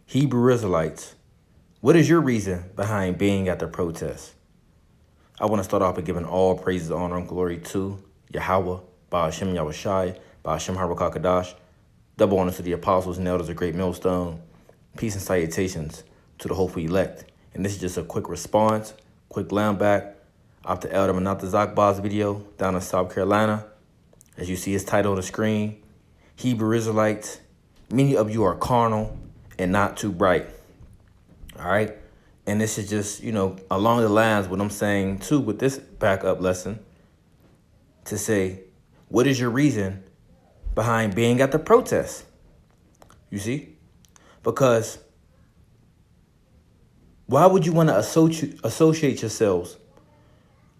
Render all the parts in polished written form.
Hebrew Israelites, what is your reason behind being at the protest? I want to start off by giving all praises, honor, and glory to Yahweh, Ba'ashem Yahushai, Ba'ashem Harakakadash. Double honors to the apostles and elders of Great Millstone. Peace and salutations to the hopeful elect. And this is just a quick response, quick lamb back after Elder Manata Zakbaz's video down in South Carolina. As you see his title on the screen, Hebrew Israelites, many of you are carnal and not too bright. All right. And this is just, along the lines what I'm saying too with this backup lesson to say, what is your reason behind being at the protest? You see? Because why would you want to associate yourselves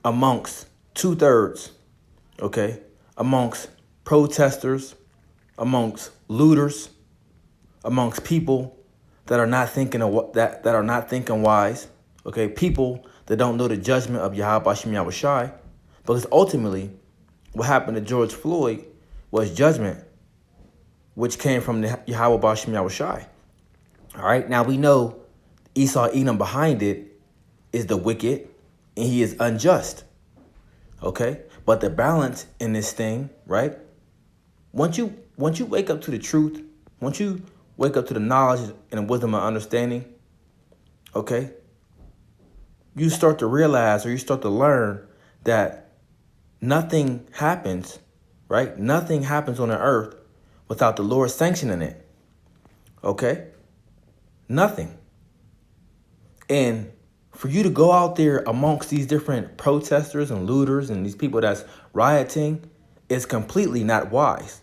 amongst 2/3, okay, amongst protesters, amongst looters, amongst people that are not thinking that are not thinking wise, okay, people that don't know the judgment of Yahweh Hashem Yahushai, because ultimately what happened to George Floyd was judgment, which came from the Yahweh Hashem Yahushai. All right, now we know Esau Edom behind it is the wicked and he is unjust, okay, but the balance in this thing, right? Once you wake up to the truth, once you wake up to the knowledge and wisdom and understanding, okay, you start to realize or you start to learn that nothing happens, right? Nothing happens on the earth without the Lord sanctioning it, okay? Nothing. And for you to go out there amongst these different protesters and looters and these people that's rioting is completely not wise.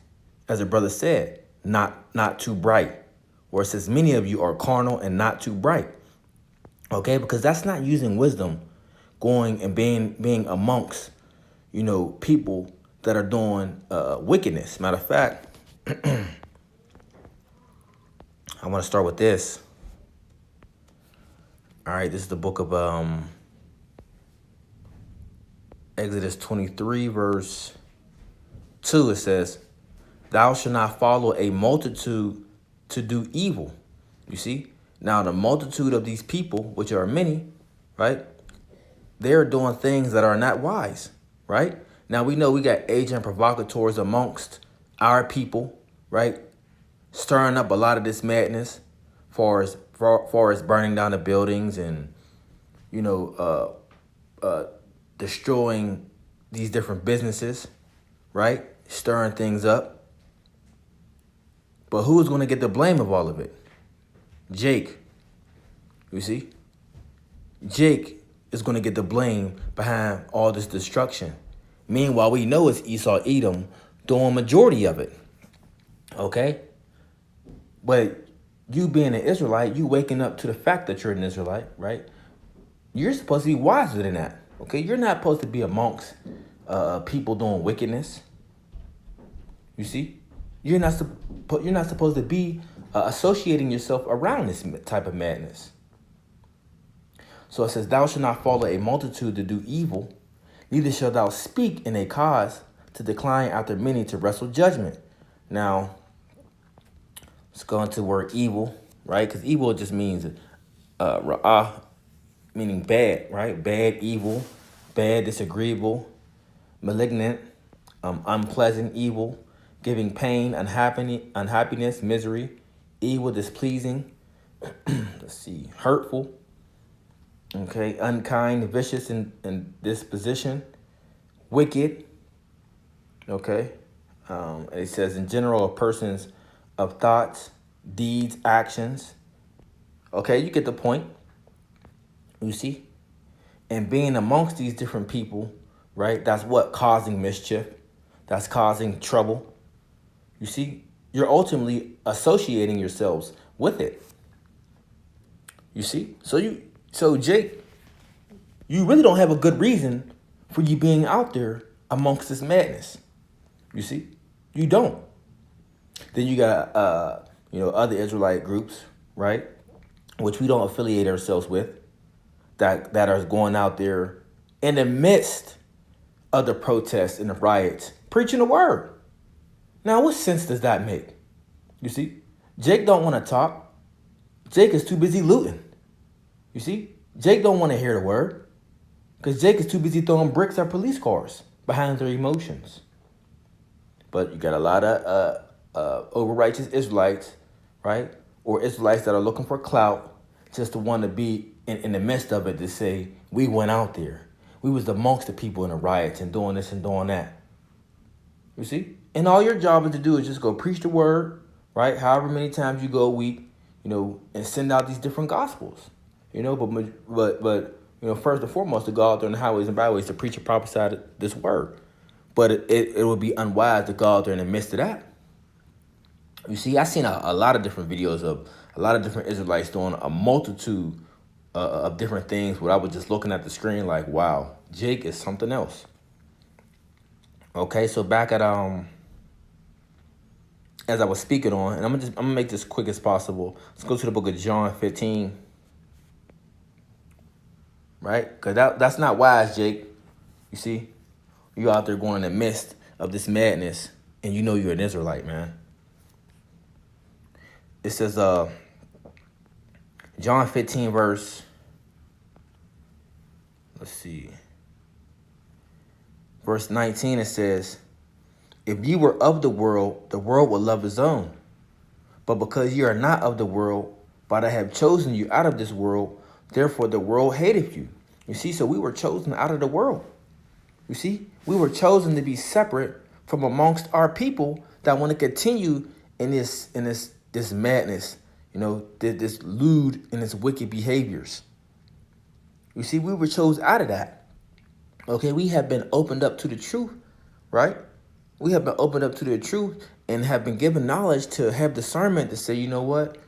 As a brother said, not too bright. Where it says many of you are carnal and not too bright. Okay, because that's not using wisdom, going and being amongst, people that are doing wickedness. Matter of fact, I want to start with this. All right, this is the book of Exodus 23, verse 2. It says, "Thou shalt not follow a multitude to do evil." You see? Now, the multitude of these people, which are many, right? They're doing things that are not wise, right? Now, we know we got agent provocateurs amongst our people, right? Stirring up a lot of this madness far as burning down the buildings and, destroying these different businesses, right? Stirring things up. But who's going to get the blame of all of it? Jake. You see? Jake is going to get the blame behind all this destruction. Meanwhile, we know it's Esau Edom doing majority of it. Okay? But you being an Israelite, you waking up to the fact that you're an Israelite, right? You're supposed to be wiser than that. Okay? You're not supposed to be amongst people doing wickedness. You see? You're not supposed to be associating yourself around this type of madness. So it says, "Thou shalt not follow a multitude to do evil, neither shalt thou speak in a cause to decline after many to wrestle judgment." Now, let's go into the word evil, right? Because evil just means ra'ah, meaning bad, right? Bad, evil, bad, disagreeable, malignant, unpleasant, evil, giving pain, unhappiness, misery, evil, displeasing, let's see, hurtful, okay, unkind, vicious in disposition, wicked, okay. It says in general of persons of thoughts, deeds, actions. Okay, you get the point. You see? And being amongst these different people, right, that's what causing mischief, that's causing trouble. You see, you're ultimately associating yourselves with it. You see? So Jake, you really don't have a good reason for you being out there amongst this madness. You see? You don't. Then you got other Israelite groups, right? Which we don't affiliate ourselves with, that are going out there in the midst of the protests and the riots, preaching the word. Now, what sense does that make? You see, Jake don't want to talk. Jake is too busy looting. You see? Jake don't want to hear the word. Because Jake is too busy throwing bricks at police cars behind their emotions. But you got a lot of over-righteous Israelites, right? Or Israelites that are looking for clout, just to want to be in the midst of it to say, we went out there. We was amongst the people in the riots and doing this and doing that. You see? And all your job is to do is just go preach the word, right? However many times you go a week, and send out these different gospels. But first and foremost, to go out there on the highways and byways to preach and prophesy this word. But it would be unwise to go out there in the midst of that. You see, I've seen a lot of different videos of a lot of different Israelites doing a multitude of different things where I was just looking at the screen like, wow, Jake is something else. Okay, so back at as I was speaking on, and I'm gonna make this quick as possible. Let's go to the book of John 15. Right? Because that's not wise, Jake. You see? You out there going in the midst of this madness, and you know you're an Israelite, man. It says, John 15, verse, let's see. Verse 19, it says, if you were of the world would love his own. But because you are not of the world, but I have chosen you out of this world, therefore the world hated you. You see, so we were chosen out of the world. You see, we were chosen to be separate from amongst our people that want to continue in this madness, this lewd and this wicked behaviors. You see, we were chosen out of that. Okay, we have been opened up to the truth, right? We have been opened up to the truth and have been given knowledge to have discernment to say, you know what?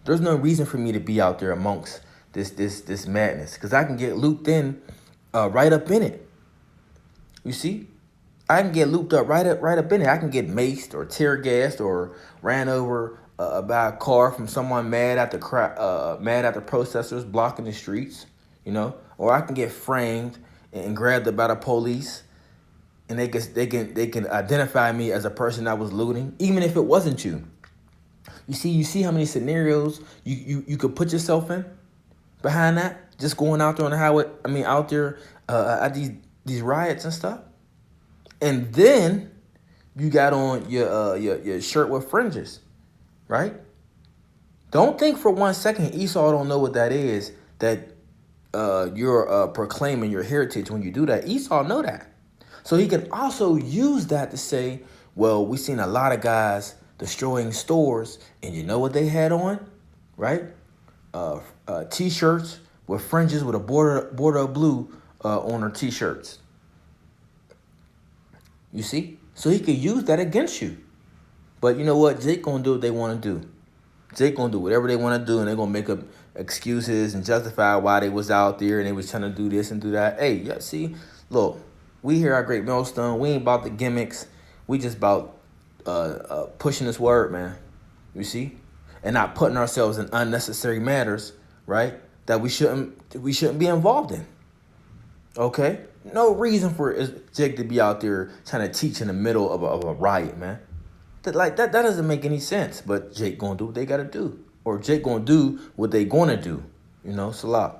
There's no reason for me to be out there amongst this madness, because I can get looped in right up in it. You see, I can get looped up right up in it. I can get maced or tear gassed or ran over by a car from someone mad at the protesters blocking the streets, or I can get framed and grabbed by the police, and they can identify me as a person that was looting, even if it wasn't you. You see how many scenarios you could put yourself in behind that, just going out there on the highway. Out there at these riots and stuff. And then you got on your shirt with fringes, right? Don't think for 1 second Esau don't know what that is, that you're proclaiming your heritage when you do that. Esau know that. So he can also use that to say, well, we've seen a lot of guys destroying stores, and you know what they had on, right? T-shirts with fringes with a border of blue on their T-shirts. You see? So he could use that against you. But you know what? Jake gonna do what they want to do. Jake gonna do whatever they want to do, and they're gonna make up excuses and justify why they was out there and they was trying to do this and do that. Hey, yeah, see, look, we here at Great Millstone. We ain't about the gimmicks. We just about pushing this word, man. You see, and not putting ourselves in unnecessary matters, right? That we shouldn't be involved in. Okay, no reason for Jake to be out there trying to teach in the middle of a riot, man. That doesn't make any sense. But Jake gonna do what they gotta do, or Jake gonna do what they gonna do. Salah.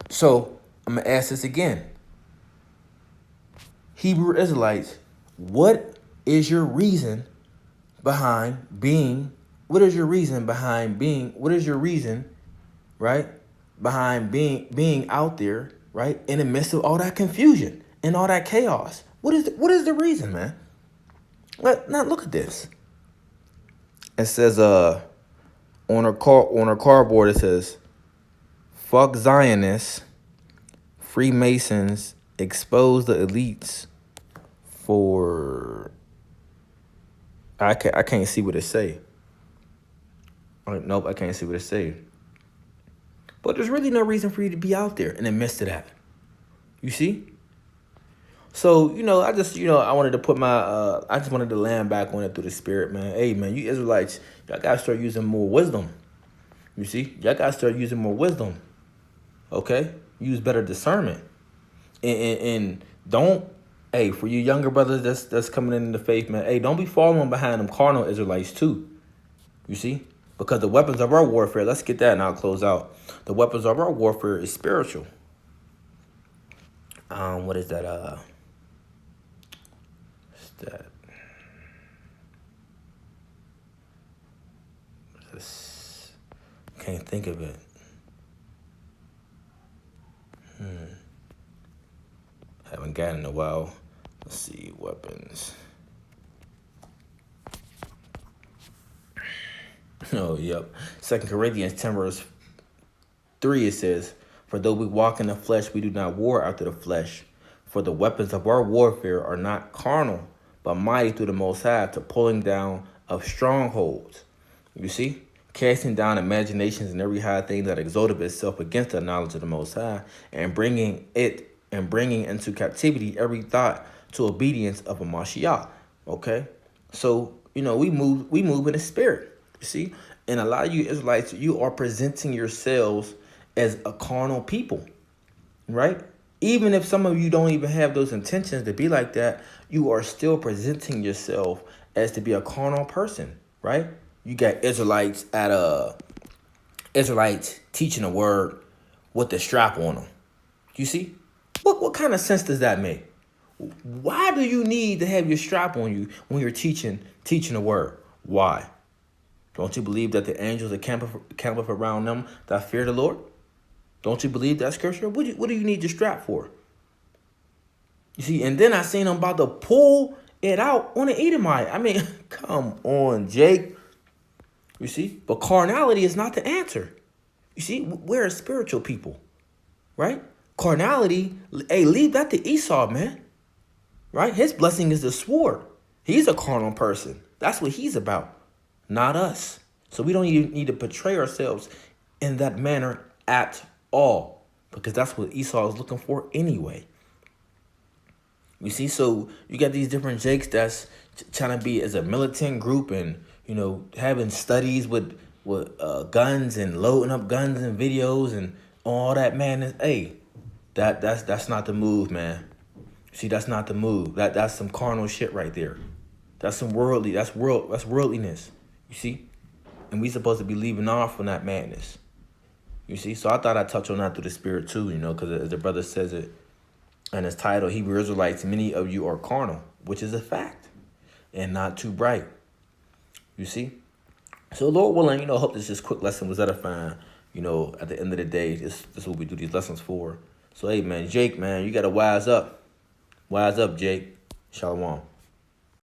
So I'm gonna ask this again. Hebrew Israelites, what is your reason behind being? What is your reason behind being? What is your reason, right, behind being out there, right, in the midst of all that confusion and all that chaos? What is the reason, man? Now look at this. It says on her cardboard it says, "Fuck Zionists, Freemasons, expose the elites for." I can't see what it say. Nope, I can't see what it say. But there's really no reason for you to be out there in the midst of that. You see? So, I wanted to put I just wanted to land back on it through the spirit, man. Hey, man, you Israelites, y'all got to start using more wisdom. You see? Y'all got to start using more wisdom. Okay? Use better discernment. And don't, hey, for you younger brothers that's coming into the faith, man, hey, don't be following behind them carnal Israelites too. You see? Because the weapons of our warfare, let's get that and I'll close out. The weapons of our warfare is spiritual. What is that? What's that? Can't think of it. Haven't gotten in a while. Let's see, weapons. Oh, yep. 2 Corinthians 10 verse 3, it says, "For though we walk in the flesh, we do not war after the flesh. For the weapons of our warfare are not carnal, but mighty through the Most High to pulling down of strongholds." You see? Casting down imaginations and every high thing that exalteth itself against the knowledge of the Most High, and bringing into captivity every thought to obedience of a Mashiach. Okay? So, we move in the spirit. You see? And a lot of you Israelites, you are presenting yourselves as a carnal people, right? Even if some of you don't even have those intentions to be like that, you are still presenting yourself as to be a carnal person, right? You got Israelites Israelites teaching a word with the strap on them. You see? What kind of sense does that make? Why do you need to have your strap on you when you're teaching a word? Why? Don't you believe that the angels are campeth around them that fear the Lord? Don't you believe that scripture? What do you need your strap for? You see, and then I seen them about to pull it out on an Edomite. I mean, come on, Jake. You see? But carnality is not the answer. You see, we're a spiritual people, right? Carnality, hey, leave that to Esau, man. Right? His blessing is the sword. He's a carnal person. That's what he's about, not us. So we don't even need to portray ourselves in that manner at all, because that's what Esau is looking for anyway. You see, so you got these different Jakes that's trying to be as a militant group and, having studies with guns and loading up guns and videos and all that madness. Hey, that's not the move, man. See, that's not the move. That's some carnal shit right there. That's some that's worldliness. You see? And we supposed to be leaving off on that madness. You see? So I thought I'd touch on that through the spirit too, because as the brother says it in his title, Hebrew Israelites, many of you are carnal, which is a fact, and not too bright. You see? So Lord willing, I hope this just quick lesson was edifying. At the end of the day, this is what we do these lessons for. So hey man, Jake, man, you gotta wise up. Wise up, Jake. Shalom.